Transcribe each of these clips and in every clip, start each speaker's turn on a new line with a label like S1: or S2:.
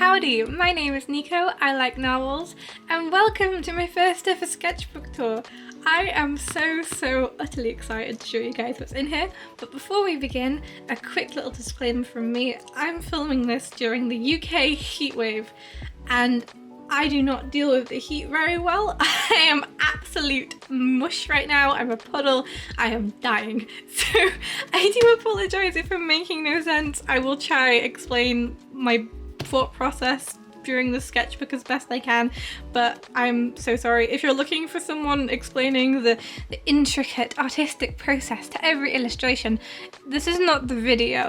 S1: Howdy, my name is Nico, I like narwhals, and welcome to my first ever sketchbook tour. I am so utterly excited to show you guys what's in here, but before we begin, a quick little disclaimer from me. I'm filming this during the UK heatwave, and I do not deal with the heat very well. I am absolute mush right now. I'm a puddle. I am dying. So I do apologise if I'm making no sense. I will try explain my thought process during the sketchbook as best I can, but I'm so sorry. If you're looking for someone explaining the intricate artistic process to every illustration, this is not the video.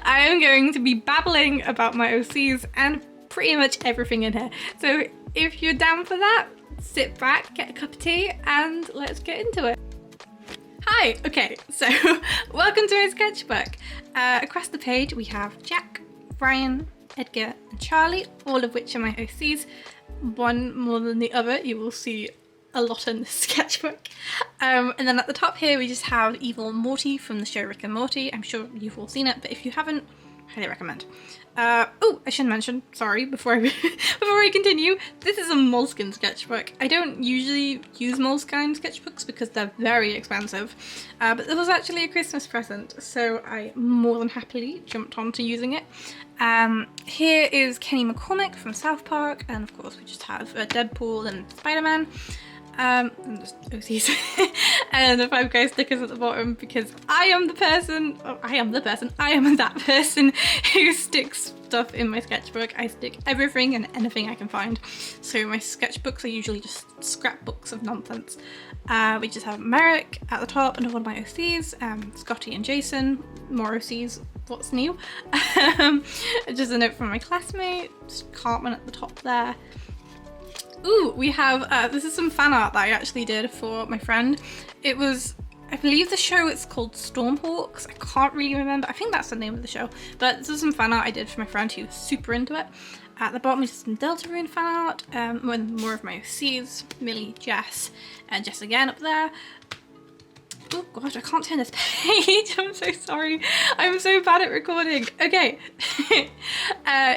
S1: I am going to be babbling about my OCs and pretty much everything in here. So if you're down for that, sit back, get a cup of tea, and let's get into it. Hi, okay, so welcome to my sketchbook. Across the page we have Jack, Brian, Edgar and Charlie, all of which are my OCs. One more than the other, you will see a lot in this sketchbook. And then at the top here we just have evil Morty from the show Rick and Morty. I'm sure you've all seen it, but if you haven't, highly recommend. Oh, I should mention, sorry, before I continue, this is a Moleskine sketchbook. I don't usually use Moleskine sketchbooks because they're very expensive, but this was actually a Christmas present, so I more than happily jumped onto using it. Here is Kenny McCormick from South Park, and of course we just have Deadpool and Spider-Man. And just OCs and the Five Guys stickers at the bottom, because I am that person who sticks stuff in my sketchbook. I stick everything and anything I can find. So my sketchbooks are usually just scrapbooks of nonsense. We just have Merrick at the top, and one of my OCs, Scotty and Jason, more OCs, what's new? Just a note from my classmate, just Cartman at the top there. Ooh, we have, this is some fan art that I actually did for my friend. It was, I believe the show is called Stormhawks. I can't really remember. I think that's the name of the show. But this is some fan art I did for my friend who was super into it. At the bottom is some Deltarune fan art, more of my OCs, Millie, Jess, and Jess again up there. Oh gosh, I can't turn this page. I'm so sorry. I'm so bad at recording. Okay.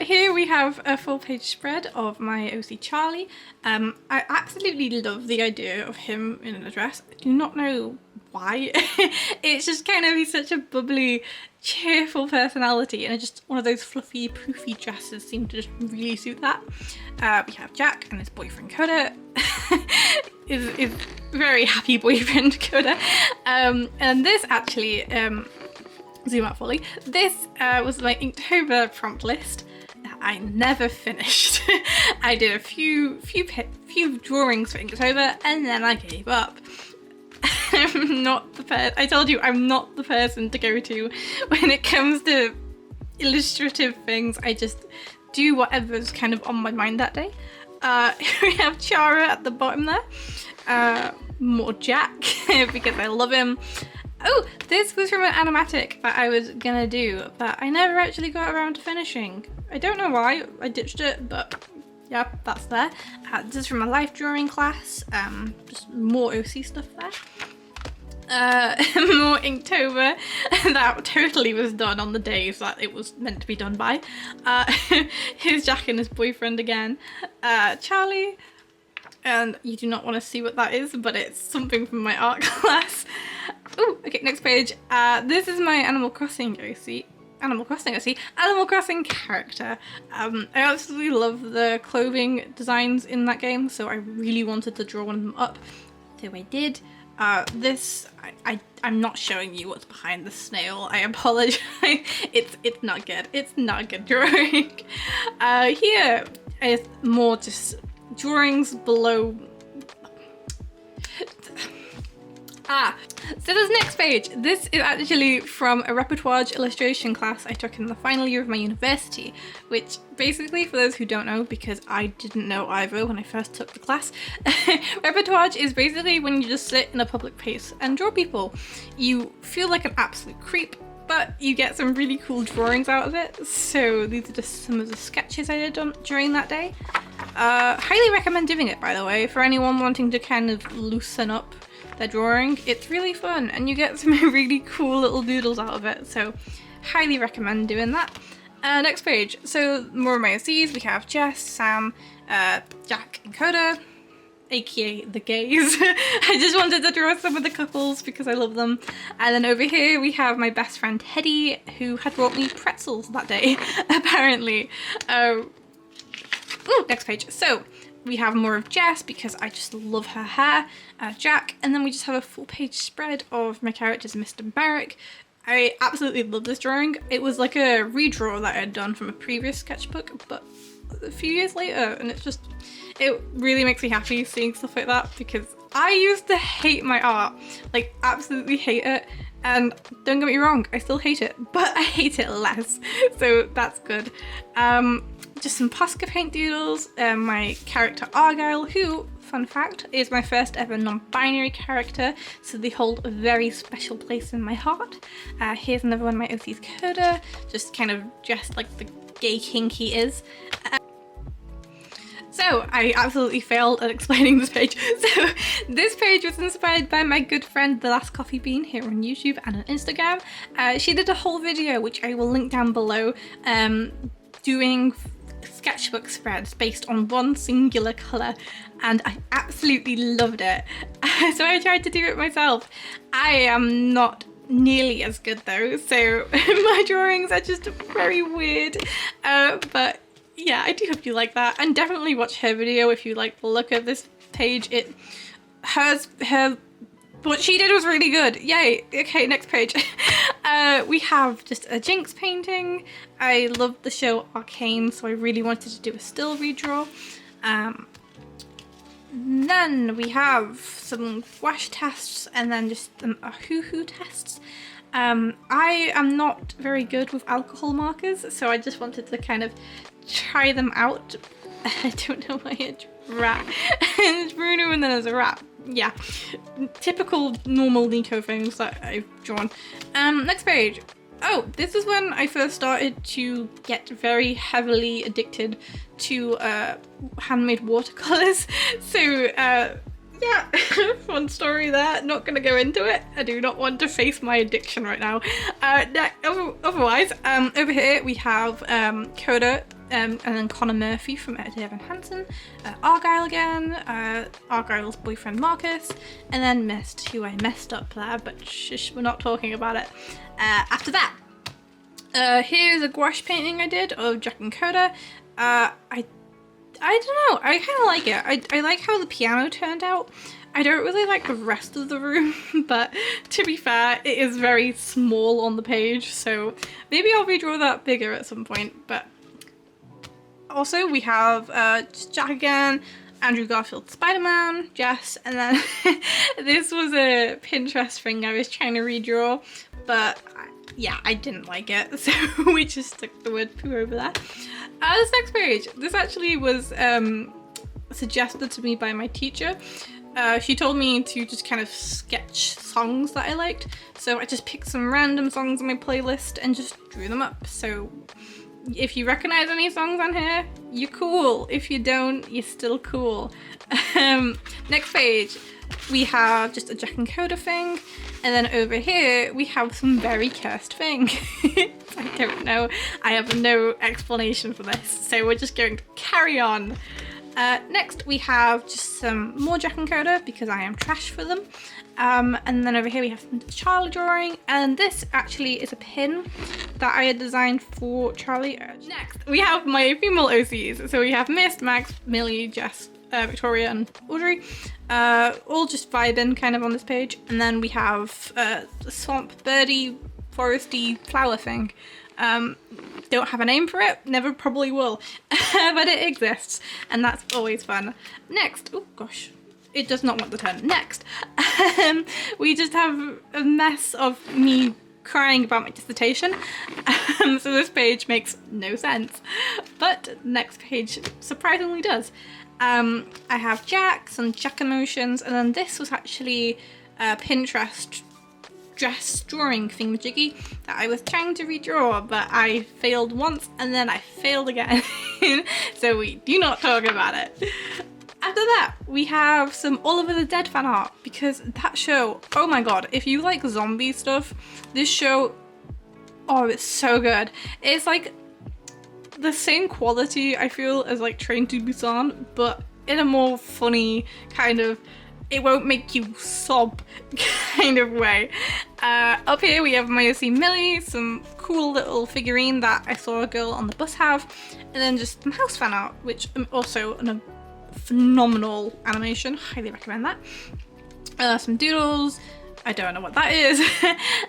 S1: Here we have a full page spread of my OC Charlie. I absolutely love the idea of him in a dress. I do not know why. It's just kind of, he's such a bubbly, cheerful personality, and just one of those fluffy, poofy dresses seem to just really suit that. We have Jack and his boyfriend Coda. is very happy boyfriend Coda. And this actually, zoom out fully, this was my Inktober prompt list that I never finished. I did a few drawings for Inktober and then I gave up. I'm not the person, I told you I'm not the person to go to when it comes to illustrative things. I just do whatever's kind of on my mind that day. We have Chara at the bottom there. More Jack, because I love him. Oh, this was from an animatic that I was gonna do, but I never actually got around to finishing. I don't know why, I ditched it, but yeah, that's there. This is from a life drawing class, just more OC stuff there. More Inktober. That totally was done on the days that it was meant to be done by. Here's Jack and his boyfriend again. Charlie, and you do not want to see what that is, but it's something from my art class. Oh, okay, next page. This is my Animal Crossing OC. Animal Crossing character. I absolutely love the clothing designs in that game, so I really wanted to draw one of them up, so I did. I'm not showing you what's behind the snail. I apologize. It's not good. It's not good drawing. Here is more just drawings below. So this next page, this is actually from a repertoire illustration class I took in the final year of my university, which basically, for those who don't know, because I didn't know either when I first took the class, repertoire is basically when you just sit in a public place and draw people. You feel like an absolute creep, but you get some really cool drawings out of it. So these are just some of the sketches I did during that day. Highly recommend doing it, by the way, for anyone wanting to kind of loosen up their drawing. It's really fun and you get some really cool little doodles out of it, so highly recommend doing that. Next page. So more of my OCs. We have Jess, Sam, Jack, and Coda, aka the gays. I just wanted to draw some of the couples because I love them. And then over here we have my best friend Teddy, who had brought me pretzels that day, apparently. Ooh, next page. So we have more of Jess because I just love her hair, Jack, and then we just have a full page spread of my characters, Mr. Merrick. I absolutely love this drawing. It was like a redraw that I had done from a previous sketchbook, but a few years later, and it really makes me happy seeing stuff like that because I used to hate my art, like absolutely hate it. And don't get me wrong, I still hate it, but I hate it less, so that's good. Just some Posca paint doodles, my character Argyle, who, fun fact, is my first ever non-binary character, so they hold a very special place in my heart. Here's another one of my OC's Coda, just kind of dressed like the gay king he is. So I absolutely failed at explaining this page. So this page was inspired by my good friend thelastcoffeebean here on YouTube and on Instagram. She did a whole video, which I will link down below, doing sketchbook spreads based on one singular colour, and I absolutely loved it. So I tried to do it myself. I am not nearly as good though, so my drawings are just very weird, but yeah, I do hope you like that, and definitely watch her video if you like the look of this page. What she did was really good. Yay. Okay, next page. We have just a Jinx painting. I love the show Arcane, so I really wanted to do a still redraw. Then we have some gouache tests and then just a hoo-hoo tests. I am not very good with alcohol markers, so I just wanted to kind of try them out. I don't know why it's rat. And it's Bruno and then there's a rat. Yeah, typical normal Nico things that I've drawn. Next page. Oh, this is when I first started to get very heavily addicted to handmade watercolors. So yeah, fun story there. Not gonna go into it. I do not want to face my addiction right now. Otherwise, over here we have Coda, and then Connor Murphy from Evan Hansen, Argyle again, Argyle's boyfriend Marcus, and then Mist, who I messed up there, but shush, we're not talking about it. After that, here's a gouache painting I did of Jack and Coda. I don't know, I kind of like it. I like how the piano turned out. I don't really like the rest of the room, but to be fair, it is very small on the page, so maybe I'll redraw that bigger at some point. But also we have Jack again, Andrew Garfield Spider-Man, Jess, and then this was a Pinterest thing I was trying to redraw, but yeah, I didn't like it, so we just stuck the word poo over there. This next page, this actually was suggested to me by my teacher. She told me to just kind of sketch songs that I liked, so I just picked some random songs on my playlist and just drew them up. So if you recognize any songs on here, you're cool. If you don't, you're still cool. Next page, we have just a Jack and Coda thing, and then over here we have some very cursed thing. I don't know, I have no explanation for this, so we're just going to carry on. Next we have just some more Jack and Coda because I am trash for them. And then over here we have some Charlie drawing, and this actually is a pin that I had designed for Charlie. Next we have my female OCs, so we have Mist, Max, Millie, Jess, Victoria and Audrey, all just vibing kind of on this page. And then we have the swamp birdie foresty flower thing. Don't have a name for it, never probably will, but it exists and that's always fun. Next, oh gosh, it does not want to turn. Next, we just have a mess of me crying about my dissertation. So this page makes no sense, but next page surprisingly does. I have Jack, some Jack emotions, and then this was actually Pinterest dress drawing thingamajiggy that I was trying to redraw, but I failed once and then I failed again. So we do not talk about it. After that, we have some Oliver the Dead fan art, because that show, oh my god, if you like zombie stuff, this show, oh, it's so good. It's like the same quality, I feel, as like Train to Busan, but in a more funny kind of, it won't make you sob kind of way. Up here we have my OC Millie, some cool little figurine that I saw a girl on the bus have, and then just some house fan art, which also a phenomenal animation, highly recommend that. Some doodles, I don't know what that is.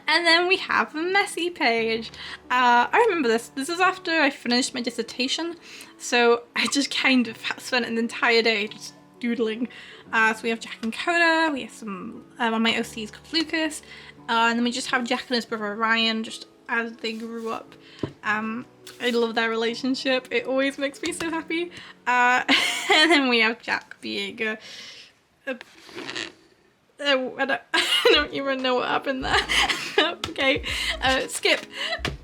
S1: And then we have a messy page. I remember this is after I finished my dissertation, so I just kind of spent an entire day just doodling. So we have Jack and Coda, we have some, one of my OCs called Lucas, and then we just have Jack and his brother Ryan just as they grew up. I love their relationship, it always makes me so happy. And then we have Jack being I don't even know what happened there. Okay, skip.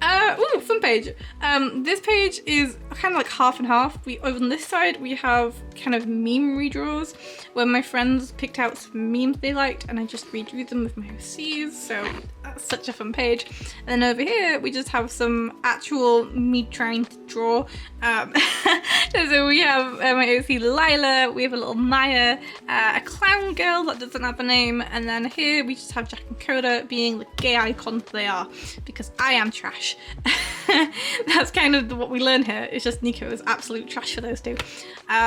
S1: Ooh, fun page. This page is kind of like half and half. On this side we have kind of meme redraws where my friends picked out some memes they liked and I just redrew them with my OCs, so that's such a fun page. And then over here we just have some actual me trying to draw. So we have my OC Lila, we have a little Maya, a clown girl that doesn't have a name, and then here we just have Jack and Coda being the gay icons they are, because I am trash. That's kind of what we learn here. It's just Nico is absolute trash for those two.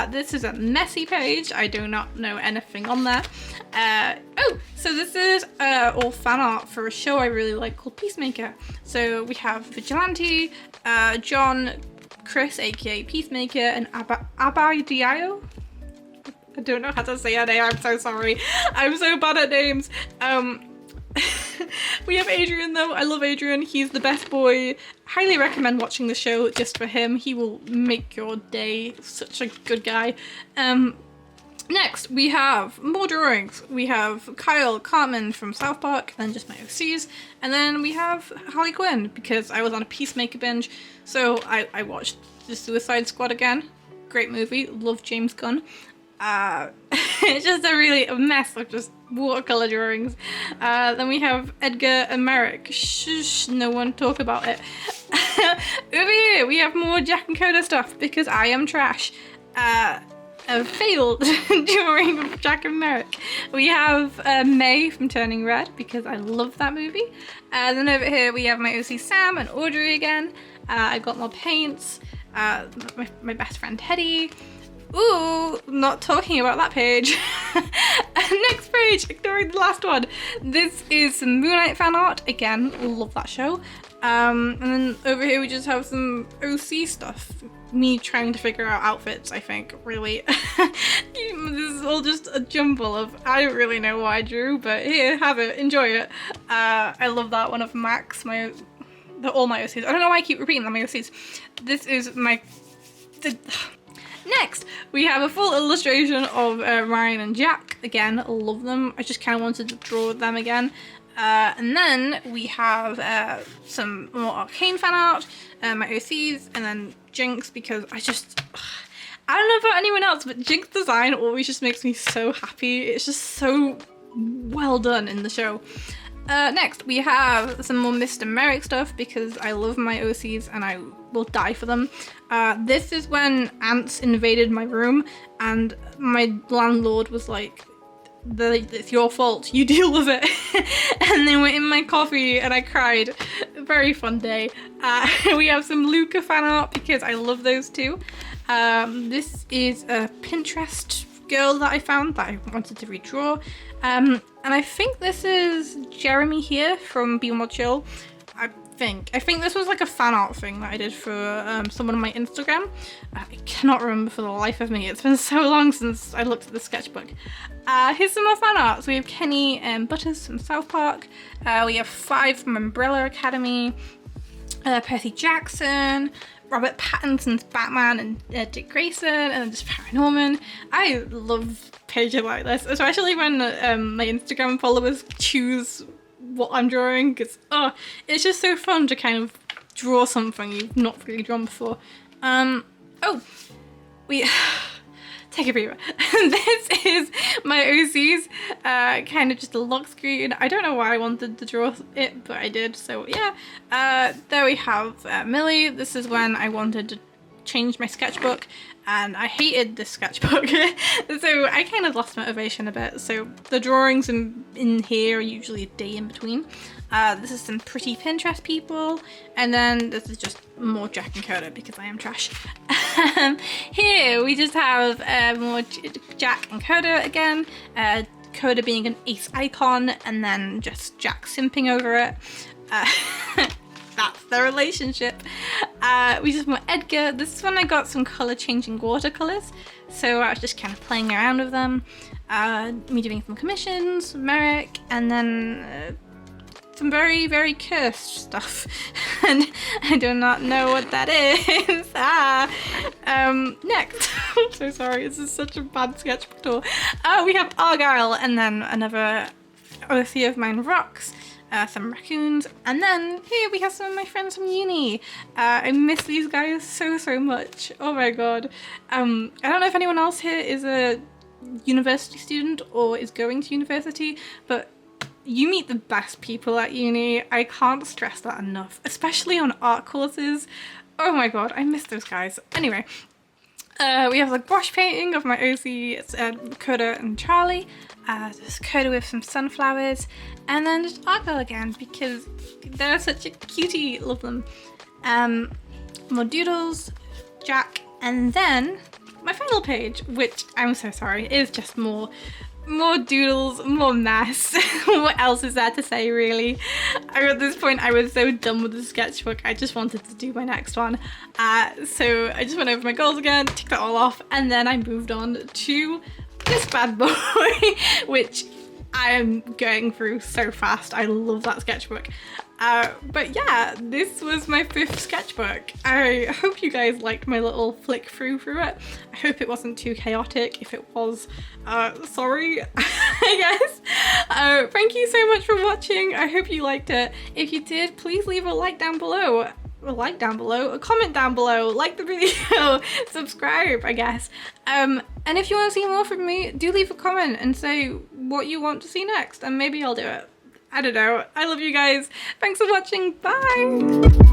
S1: This is a messy page. I do not know anything on there. Oh, so this is all fan art for a show I really like called Peacemaker. So we have Vigilante, John, Chris aka Peacemaker, and Abidio. I don't know how to say her name, I'm so sorry. I'm so bad at names. We have Adrian though. I love Adrian. He's the best boy. Highly recommend watching the show just for him. He will make your day. Such a good guy. Next, we have more drawings. We have Kyle Cartman from South Park, then just my OCs, and then we have Harley Quinn because I was on a Peacemaker binge, so I watched The Suicide Squad again. Great movie. Love James Gunn. It's just a mess of just watercolor drawings. Then we have Edgar and Merrick. Shh, no one talk about it. Over here we have more Jack and Coda stuff because I am trash. A failed drawing of Jack and Merrick. We have May from Turning Red because I love that movie. Then over here we have my OC Sam and Audrey again. I got more paints. My best friend Teddy. Ooh, not talking about that page. Next page, ignoring the last one. This is some Moonlight fan art. Again, love that show. And then over here we just have some OC stuff. Me trying to figure out outfits, I think, really. This is all just a jumble of, I don't really know what I drew, but here, have it, enjoy it. I love that one of Max, all my OCs. I don't know why I keep repeating that, my OCs. This is Next, we have a full illustration of Ryan and Jack. Again, love them. I just kind of wanted to draw them again. And then we have some more Arcane fan art, my OCs, and then Jinx because I don't know about anyone else, but Jinx design always just makes me so happy. It's just so well done in the show. Next, we have some more Mr. Merrick stuff because I love my OCs and I will die for them. This is when ants invaded my room and my landlord was like, it's your fault, you deal with it. And they were in my coffee and I cried. Very fun day. We have some Luca fan art because I love those too. This is a Pinterest girl that I found that I wanted to redraw. And I think this is Jeremy here from Be More Chill. I think this was like a fan art thing that I did for someone on my Instagram. I cannot remember for the life of me. It's been so long since I looked at the sketchbook. Here's some more fan art. So we have Kenny and Butters from South Park. We have 5 from Umbrella Academy. Percy Jackson. Robert Pattinson's Batman and Dick Grayson, and then just Paranorman. I love pages like this, especially when my Instagram followers choose what I'm drawing, because it's just so fun to kind of draw something you've not really drawn before. Take a breather. This is my OCs, kind of just a lock screen. I don't know why I wanted to draw it, but I did, so yeah. There we have Millie. This is when I wanted to changed my sketchbook and I hated this sketchbook. So I kind of lost motivation a bit. So the drawings in here are usually a day in between. This is some pretty Pinterest people, and then this is just more Jack and Coda because I am trash. Here we just have more Jack and Coda again. Coda being an ace icon, and then just Jack simping over it. That's the relationship. We just want Edgar. This is when I got some color changing watercolors, so I was just kind of playing around with them. Me doing some commissions, Merrick, and then some very, very cursed stuff. And I do not know what that is. Next. I'm so sorry, this is such a bad sketchbook tour. We have Argyle, and then another OC of mine rocks. Some raccoons, and then here we have some of my friends from uni. I miss these guys so much. Oh my god. I don't know if anyone else here is a university student or is going to university, but you meet the best people at uni. I can't stress that enough, especially on art courses. Oh my god, I miss those guys. Anyway, we have the gouache painting of my OC, Coda and Charlie. Just Coda with some sunflowers, and then just Argyle again because they're such a cutie. Love them. More doodles, Jack, and then my final page, which I'm so sorry, is just more doodles, more mess. What else is there to say, really? At this point I was so done with the sketchbook, I just wanted to do my next one. So I just went over my goals again, ticked that all off, and then I moved on to this bad boy, which I am going through so fast. I love that sketchbook. But yeah, this was my 5th sketchbook. I hope you guys liked my little flick through it. I hope it wasn't too chaotic. If it was, sorry, I guess. Thank you so much for watching. I hope you liked it. If you did, please leave a like down below. A comment down below, like the video, subscribe, I guess. And if you want to see more from me, do leave a comment and say what you want to see next, and maybe I'll do it. I don't know. I love you guys. Thanks for watching. Bye!